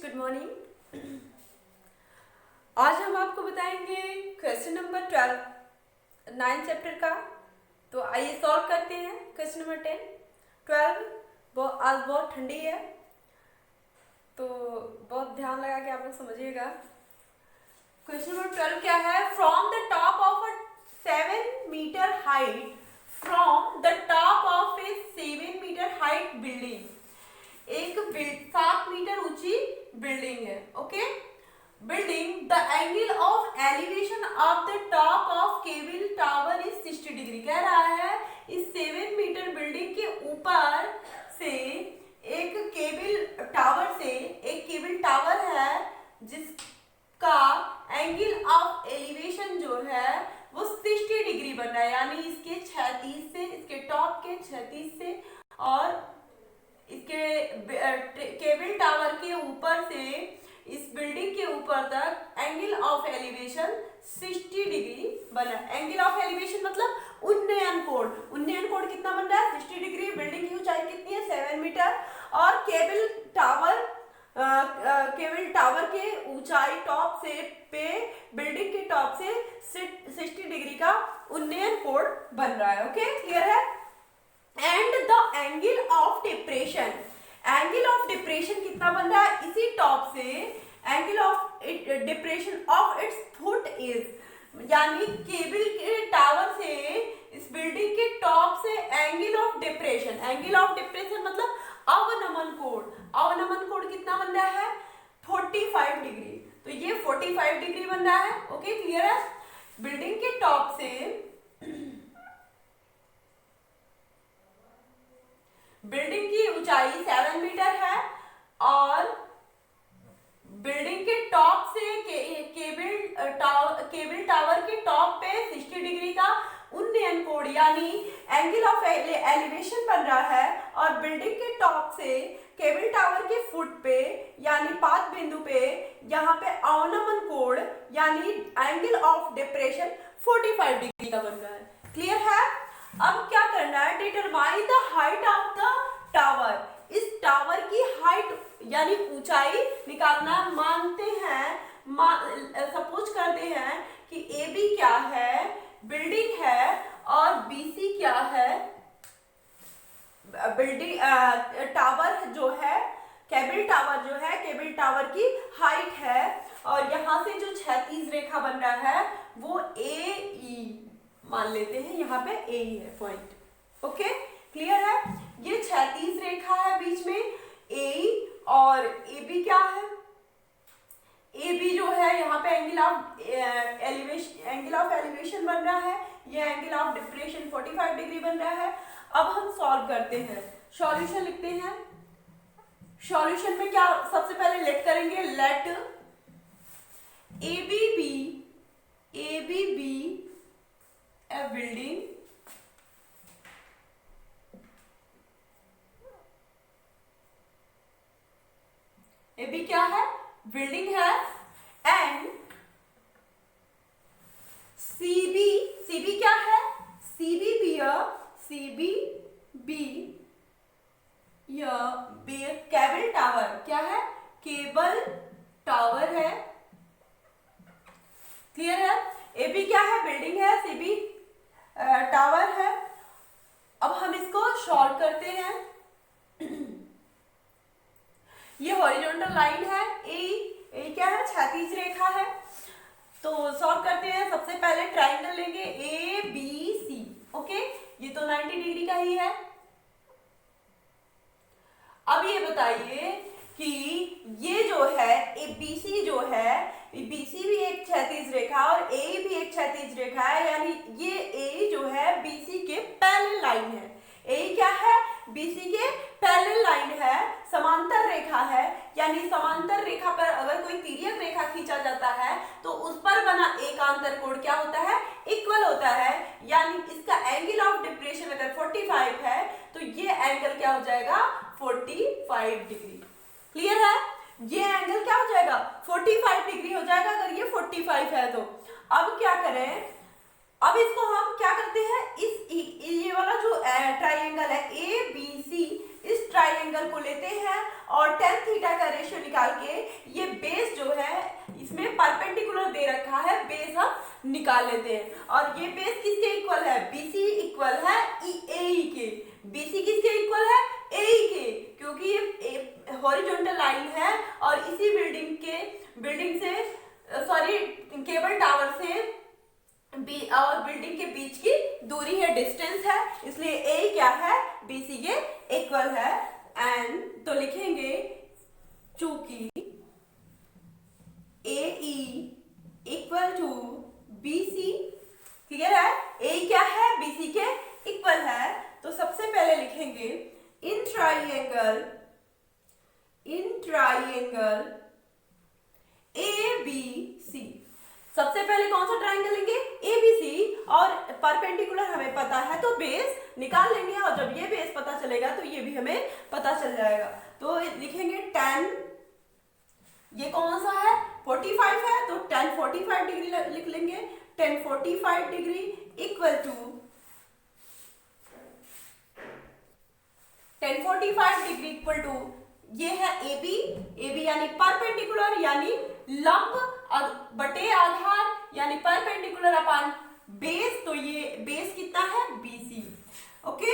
Good morning. आज हम आपको बताएंगे क्वेश्चन नंबर 12 9 चैप्टर का। तो आइए सॉल्व करते हैं क्वेश्चन नंबर 10 12। आज बहुत ठंडी है तो बहुत ध्यान लगा के आप लोग समझिएगा। क्वेश्चन नंबर 12 क्या है? From the top of a 7 metre height, from the top of a 7 metre height building, एक 7 मीटर ऊंची बिल्डिंग है। Okay, building the angle of elevation of the top of cable tower is 60 degree. कह रहा है इस 7 metre building के ऊपर से एक केबल टावर है जिसका एंगल ऑफ एलिवेशन जो है वो 60 डिग्री बन रहा है, यानी इसके 36 से, इसके टॉप के 36 से और इसके केबल टावर के ऊपर से इस बिल्डिंग के ऊपर तक एंगल ऑफ एलिवेशन 60 डिग्री बना। एंगल ऑफ एलिवेशन मतलब उन्नयन कोण कितना बन रहा है? 60 डिग्री। बिल्डिंग की ऊंचाई कितनी है? 7 मीटर। और केबल टावर के ऊंचाई टॉप से पे बिल्डिंग के टॉप से 60 डिग्री का उन्नयन कोण बन रहा है। ओके, क्लियर है? And the angle of depression कितना बन रहा है? इसी टॉप से angle of depression of its foot is, यानी केबल के टावर से इस बिल्डिंग के टॉप से एंगल ऑफ डिप्रेशन मतलब अवनमन कोण कितना बन रहा है? 45 डिग्री। तो ये 45 डिग्री बन रहा है। ओके, क्लियर है? बिल्डिंग के टॉप से बिल्डिंग की ऊंचाई 7 मीटर है और बिल्डिंग के टॉप से केबल टावर के टॉप पे 60 डिग्री का उन्नयन कोण यानी एंगल ऑफ एलिवेशन बन रहा है, और बिल्डिंग के टॉप से केबल टावर के फुट पे यानी पाद बिंदु पे यहाँ पे अवनमन कोण यानी एंगल ऑफ डिप्रेशन 45 डिग्री का बन रहा है। क्लियर है? अब क्या करना है? Determine the height of the tower. इस टावर की हाइट यानी ऊंचाई निकालना। मानते हैं, सपोज करते हैं कि ए बी क्या है? बिल्डिंग है, और बीसी क्या है? बिल्डिंग टावर जो है, केबल टावर की हाइट है, और यहाँ से जो क्षैतिज रेखा बन रहा है वो ए ई मान लेते हैं, यहाँ पे ए ही है पॉइंट। ओके, क्लियर है? ये क्षैतिज रेखा है बीच में ए, और ए बी क्या है? ए बी जो है यहाँ पे एंगल ऑफ एलिवेशन बन रहा है, ये एंगल ऑफ डिप्रेशन 45 डिग्री बन रहा है। अब हम सॉल्व करते हैं, सॉल्यूशन लिखते हैं। सॉल्यूशन में क्या सबसे पहले लेट करेंगे? Let A B be a building A भी क्या है? बिल्डिंग है। एंड सी बी क्या है? सी बी केबल टावर क्या है? केबल टावर है। क्लियर है? ए बी क्या है? बिल्डिंग है। सी बी टावर है। अब हम इसको सॉल्व करते हैं। ये हॉरिजॉन्टल लाइन है, ए क्या है? क्षैतिज रेखा है। तो सॉल्व करते हैं। सबसे पहले ट्रायंगल लेंगे ए बी सी। ओके, ये तो 90 डिग्री का ही है। अब ये बताइए कि ये जो है बीसी जो है, बीसी भी एक क्षैतिज रेखा और ए भी एक क्षैतिज रेखा है, यानी ये ए जो है बीसी के पैरेलल लाइन है। ए क्या है? बीसी के पैरेलल लाइन है, समांतर रेखा है, यानी समांतर रेखा पर अगर कोई तिर्यक रेखा खींचा जाता है तो उस पर बना एकांतर कोण क्या होता है? इक्वल होता है, यानी इसका एंगल ऑफ डिप्रेशन अगर 45 है तो ये एंगल क्या हो जाएगा? 45 डिग्री। क्लियर है? ये एंगल क्या हो जाएगा? 45 डिग्री हो जाएगा अगर ये 45 है तो। अब क्या करें? अब इसको हम क्या करते हैं? ये वाला जो ट्राइंगल है ए बी सी, इस ट्राइंगल को लेते हैं और tan थीटा का रेशियो निकाल के ये बेस जो है इसमें परपेंडिकुलर दे रखा है, बेस हम निकाल लेते हैं। और ये बेस किसके इक्वल है? BC इक्वल है AE के। BC किसके इक्वल है? AE के, क्योंकि ये हॉरिजॉन्टल लाइन है और इसी बिल्डिंग से सॉरी केबल टावर से और बिल्डिंग के बीच की दूरी है, डिस्टेंस है, इसलिए ए क्या है? BC के इक्वल है। एंड तो लिखेंगे चूंकि AE equal to BC, clear है? ए क्या है? BC के इक्वल है। तो सबसे पहले लिखेंगे इन ट्राइंगल ABC। सबसे पहले कौन सा ट्राइंगल लेंगे? ABC, और परपेंडिकुलर हमें पता है तो बेस निकाल लेंगे, और जब ये बेस पता चलेगा तो ये भी हमें पता चल जाएगा। तो लिखेंगे tan, ये कौन सा है? 45 है, तो tan 45 डिग्री लिख लेंगे। tan 45 degree equal to tan 45 degree equal to ये है AB यानी परपेंडिकुलर यानी लंब बटे आधार यानी परपेंडिकुलर अपॉन बेस, तो ये बेस कितना है? BC। ओके,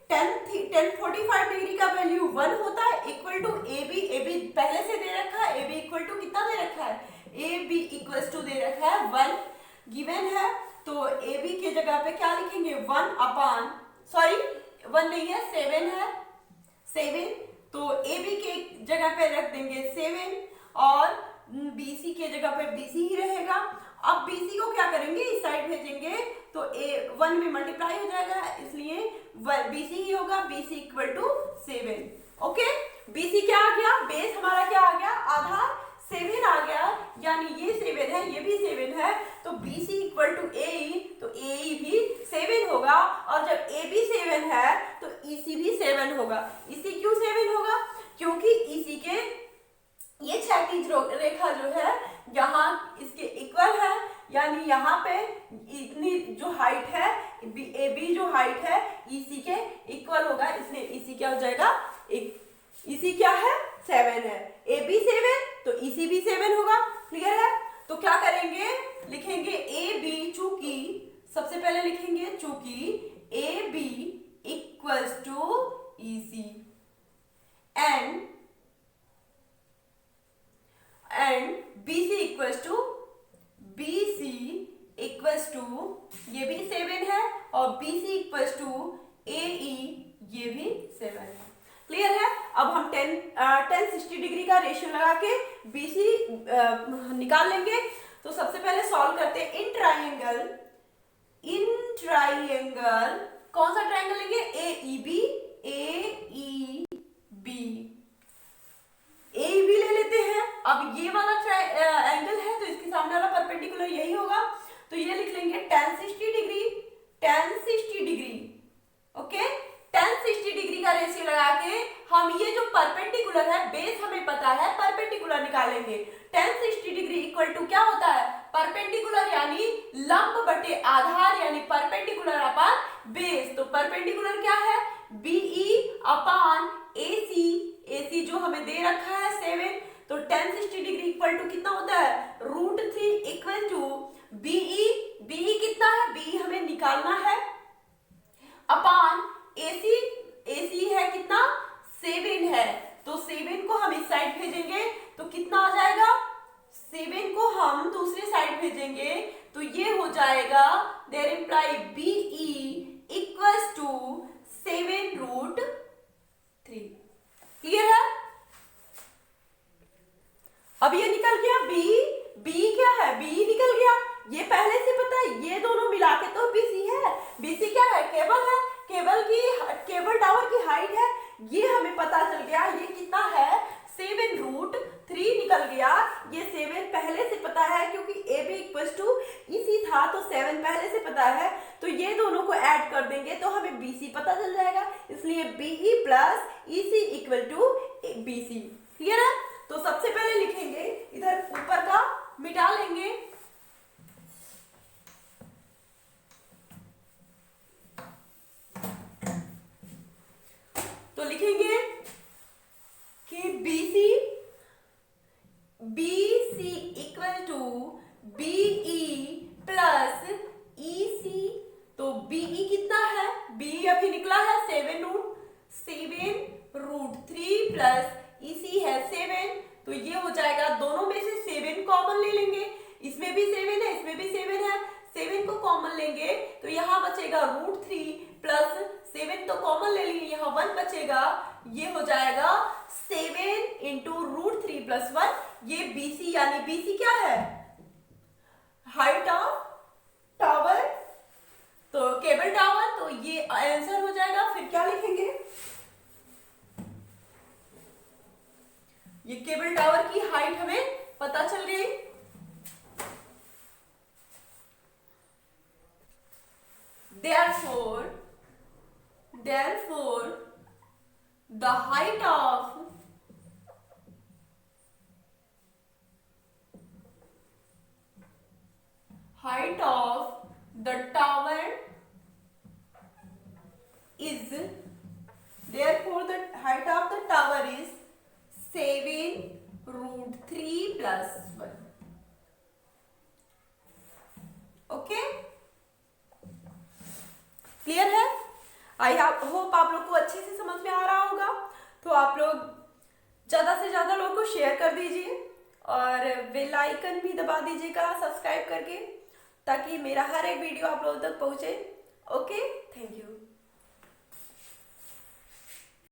tan 45 डिग्री का वैल्यू 1 होता है इक्वल टू AB पहले से दे रखा है, AB इक्वल टू कितना दे रखा है? AB इक्वल टू दे रखा है 1 गिवन है, तो AB के जगह पे क्या लिखेंगे? 1 अपॉन, सॉरी 1 नहीं है, 7 है, 7, तो AB के जगह पे रख देंगे 7 और BC के जगह पे BC ही रहेगा। अब BC को क्या करेंगे? इस साइड भेजेंगे तो 1 में मल्टीप्लाई हो जाएगा, इसलिए BC ही होगा। BC equal to 7। Okay, BC क्या आ गया? बेस हमारा क्या आ गया? आधार 7 आ गया, यानी ये 7 है, ये भी 7 है, तो BC इक्वल टू AE, तो AE भी 7 होगा। और जब AB 7 है तो EC भी 7 होगा। EC क्यों 7 होगा? क्योंकि EC के ये क्षैतिज रेखा जो है यहाँ इसके इक्वल है, यानी यहाँ पे इतनी जो हाइट है AB जो हाइट है EC के इक्वल होगा, इसलिए EC क्या हो जाएगा? EC क्या है? 7 है। AB 7 तो EC भी 7 होगा, क्लियर है? तो क्या करेंगे? लिखेंगे AB, चूंकि सबसे पहले लिखेंगे चूंकि AB equals to EC and BC equals to ये भी 7 है और BC इक्वल्स टू AE ये भी 7 है, क्लियर है? अब हम 10 60 डिग्री का रेशियो लगा के BC निकाल लेंगे। तो सबसे पहले सॉल्व करते हैं इन ट्राइंगल कौन सा ट्राइंगल लेंगे? AEB ले लेते हैं। अब ये वाला एंगल है तो इसके सामने वाला परपेंडिकुलर यही होगा, तो ये लिख लेंगे tan 60 degree. Okay, tan 60 degree का रेशियो लगा के हम ये जो परपेंडिकुलर है, बेस हमें पता है, परपेंडिकुलर निकालेंगे। tan 60 डिग्री इक्वल टू क्या होता है? परपेंडिकुलर यानी लंब बटे आधार यानी परपेंडिकुलर अपॉन बेस। तो परपेंडिकुलर क्या है? BE अपॉन AC जो हमें दे रखा है 7, तो tan 60 डिग्री इक्वल टू कितना होता है? √3 इक्वल टू BE कितना है? BE हमें निकालना है अपॉन AC है कितना? 7 है, तो 7 को हम इस साइड भेजेंगे तो कितना आ जाएगा? 7 को हम दूसरी साइड भेजेंगे तो ये हो जाएगा there imply BE equals to 7√3, clear है? अब ये निकल गया B क्या है? B निकल गया, ये पहले से पता है, ये दोनों मिला के तो BC है। BC क्या है? केबल है, केबल टावर की हाइट है, ये हमें पता चल गया। ये कितना है? 7√3 निकल गया। ये 7 पहले से पता है क्योंकि AB इक्वल्स टू EC था, तो 7 पहले से पता है, तो ये दोनों को ऐड कर देंगे तो हमें BC पता चल जाएगा, इसलिए BE plus EC equal to BC, clear है? तो सबसे पहले लिखेंगे, इधर ऊपर का मिटा लेंगे, तो लिखेंगे BC equal to BE plus EC। तो BE कितना है, BE अभी निकला है 7√3 प्लस EC है 7। तो ये हो जाएगा, दोनों में से 7 कॉमन ले लेंगे, इसमें भी 7 है इसमें भी 7 है, 7 को कॉमन लेंगे तो यहाँ बचेगा √3 प्लस 7 तो कॉमन ले लिए, यहाँ 1 बचेगा, ये हो जाएगा 7 इंटू √3 प्लस 1। ये BC, यानी BC क्या है, हाइट ऑफ टावर, तो केबल टावर। तो ये आंसर हो जाएगा। फिर क्या लिखेंगे, ये केबल टावर की हाइट हमें पता चल गई। Therefore, the height of the tower is, therefore the height of the tower is 7√3 plus 1. Okay, clear है? आई होप आप लोग को अच्छे से समझ में आ रहा होगा। तो आप लोग ज़्यादा से ज़्यादा लोगों को शेयर कर दीजिए और बेल आइकन भी दबा दीजिएगा सब्सक्राइब करके, ताकि मेरा हर एक वीडियो आप लोगों तक पहुँचे। Okay, thank you.